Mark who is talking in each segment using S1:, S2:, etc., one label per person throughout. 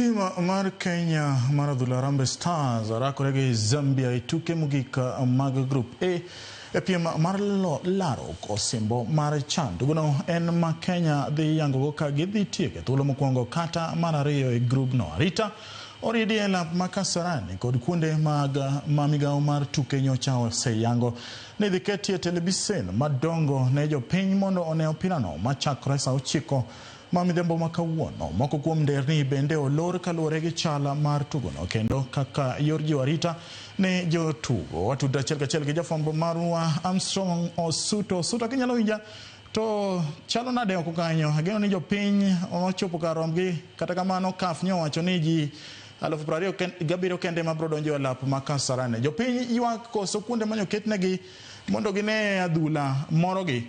S1: Tim mar Kenya mar adhula Harambee Stars rakore gi Zambia e tuke mogik mag Group A e piem mar laro osimbo mar CHAN. Tugono en ma Kenya dhi yango ka gidhi tieke thuolo mokwongo kata mar ariyo e group no. Arita oridi e lap ma Kasarani kod kuonde mag mamigawo mar tuke nyocha oseyango ni dhi ketie televisen madongo ne jopiny mondo one opira no machakre saa 9 mamidhembo makawuono. Moko kuom nderni bende olor kaluwore gi chala mar tugono kendo kaka yor jiwo arita ne jotugo. Watudo achiel kachiel gi jafwambo marwa Armstrong Osuto kinyalo winja to chalo nade oko kanyo. Ageno ni jopiny ochopo kar rombgi, kata kamano CAF nyowacho ni ji 27,000 kende mabiro donjo e lap ma Kasarani. Jopiny ywak koso kuonde manyo ketnegi mondo gine adhula morogi.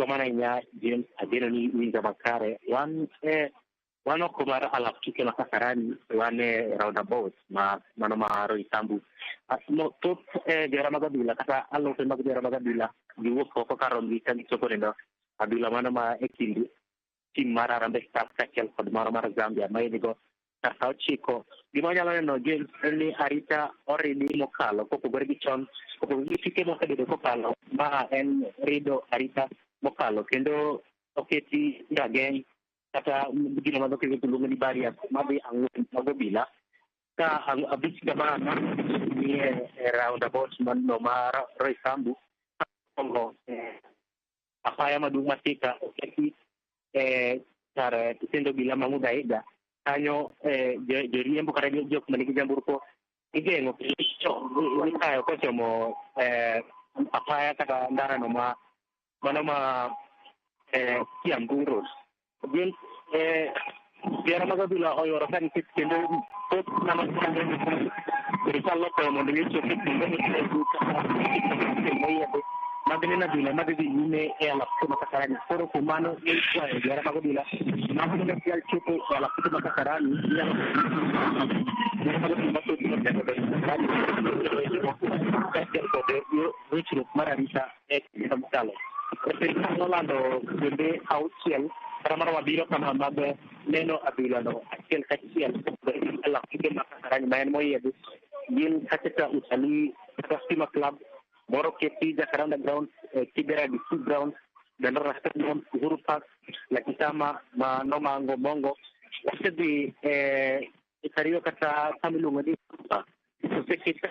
S2: Mana nya James ageno ni winja makare wan okumar alap tuke ma Kasarani wane roundabout mano maro isambu no top jera magadula kata alote mag jera magadula giwuok oko karon gi kan choko nendo adula mano ma ekindi tim mar Harambee Stars kachiel kod maro mar Zambia ma inigo saa 9. Gima nyalo neno James en ni arita oridi mokalo kopogore gi chon kopogore gi tuke mosebedo kokalo ma en rido arita mokalo kendo oketi rageng kata gino ma dokego tuluongo ni barriers madhi ang'wen mag obila ka abich kamano ni roundabout mano mar Roysambu kongo apaya maduong' matika oketi kar tendo obila ma Muthaiga kanyo joriembo kata jok manigi jamburko igeng'o ikayo kochomo apaya kata ndarano mano ma Kiambu Road. Bien biara magadula oyoro kan kendo tot nama berikalo ko mondo ngicho kendo magina dula magadi ne e ala ko Kasarani foro ko mano e kwae biara magadula magina fial chupo ala ko Kasarani ya mararita e kamtalo Rolando bende auchiel ramar wabiro kama mag neno abilano achiel kachiel ala kike Kasarani maen moyedi gin kata utalii Stima Club Moro Keti Jacaranda Ground Kibera DC Ground Dandora Stadium Uhuru Park La Kitama Manoma Ngobongo wasedi itario kata tamilungo di sekita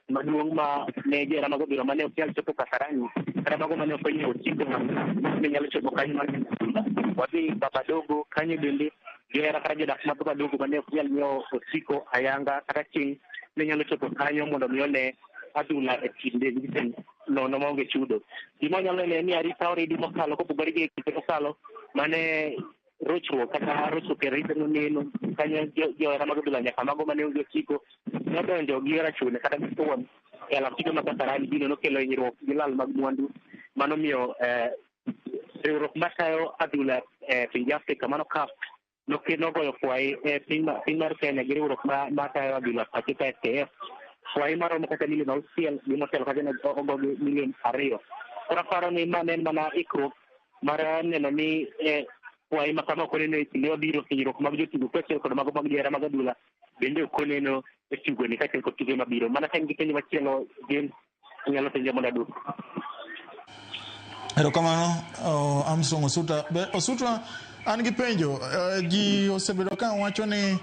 S2: maduong ma nejera magobiro mane opial chopo Kasarani kada mago mane openyo chico ne nyalo chopo kanyo wadi babadogo kanyo bende gera karaje dak babadogo mane opial nyo osiko ayanga kata ching ne nyalo chopo kanyo mondo mione adula e kinde giten no monge chudo gimo nyalo ne ni arita oridi mokalo kopogore gi mokalo mane rochro kata rocho kerite no neno kanyo jo era magadula nyaka mago mane ugo chiko nodonjo gi era chune kata gitowon e la tuke ma Kasarani bino no kelo nyirok gilal mag mwandu mano miyo riwruok matayo adula piny Afrika mano CAF no goyo kwai piny mar Kenya gi riwruok matayo adula patika FKF kwai maro mo kata milion 6 gi motelo kata ogo milion 2 ora paro ni manen mana ikro mara neno ni kwai makama ko neno itilo biro kinyirok mag jotugo kachiel kod mago mag jera magadula bende ko neno e tugo ni kachiel kod tugo mabiro mana kan gipenjo machielo gen nyalo penjo mondo adu.
S1: Erokamano Armstrong Osuta an gi penjo ji osebedo ka wacho ni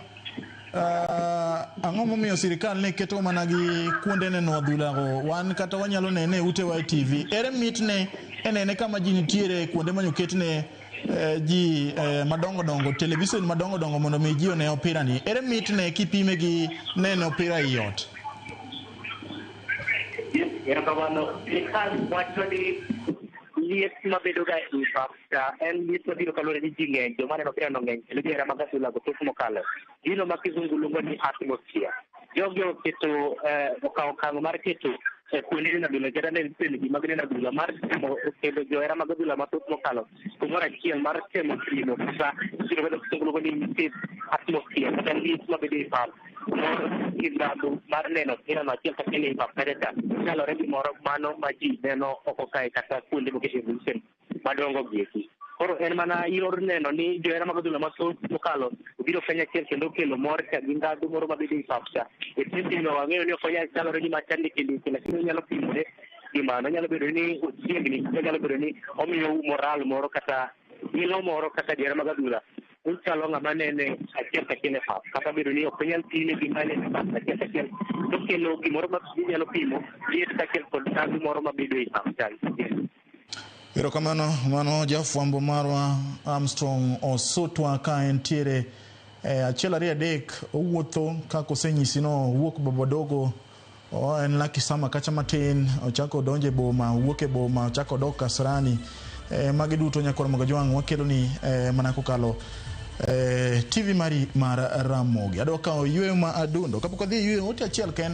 S1: ang'o momiyo sirikal ne keto mana gi kuonde neno adhula go wan kata wanyalo nene ute wa TV ere mitne enene kama ji nitiere kuonde manyo ketne ji madongo televison madongo mondo mi ji one opira ni ere mitne kipime gi neno opira iot.
S2: Erokamano sirikal wacho ni liet mabedo ga impacta en liet mabiro kalore ni ji ng'eny joma neno opira no ng'eny kendo jera magadula go tok mokalo gino ma kizungu luongo ni atmosphere jogi oketo okang' mar keto kuonde neno adhula kata ne peligi mag neno adhula mar kendo johera mag adhula mathoth mokalo kumoro achiel mar temo kino kata gino bedo kizungu ni atmosphere kata liet mabedo e pap kidado mar neno opira no achiel kachiel e pap kata chalore gi moro mano ma ji neno oko kae kata kuonde mokete televison madongo gieki Koro en mana yor neno ni johera mag adhula mathoth mokalo obiro fwenyo achiel kendo kelo mor ka gi ndhadhu moro mabedo e pap cha. E tindino wang'eyo ni ok onyal chalore gi machal ndikindiki, lakini onyalo pimore gi mano. Onyalo bedo ni ochiegni, onyalo bedo ni omiyo moral moro kata ilo moro kaka johera mag adhula uchalo ng'ama nene achiel kachiel e pap, kata bedo ni ok onyal pime gi mane e pap achiel kachiel, to kelo gimoro ma inyalo pimo liet kachiel kod ndhadhu moro mabedo e pap cha.
S1: Erokamano, mano jafwambo marwa Armstrong Osotwa ka entiere achiel ariyo adek owuotho kaka osenyisi no, wuok Bobodogo en Lucky Sama kacha matin, ochako donje boma, wuok e boma, ochako dok Kasarani. Magi duto nyakoro moga jwang' wakelo ni mana kokalo TV mari mar Ramogi. Adwa kao yweyo ma adundo kapok odhi yweyo ote achiel kende.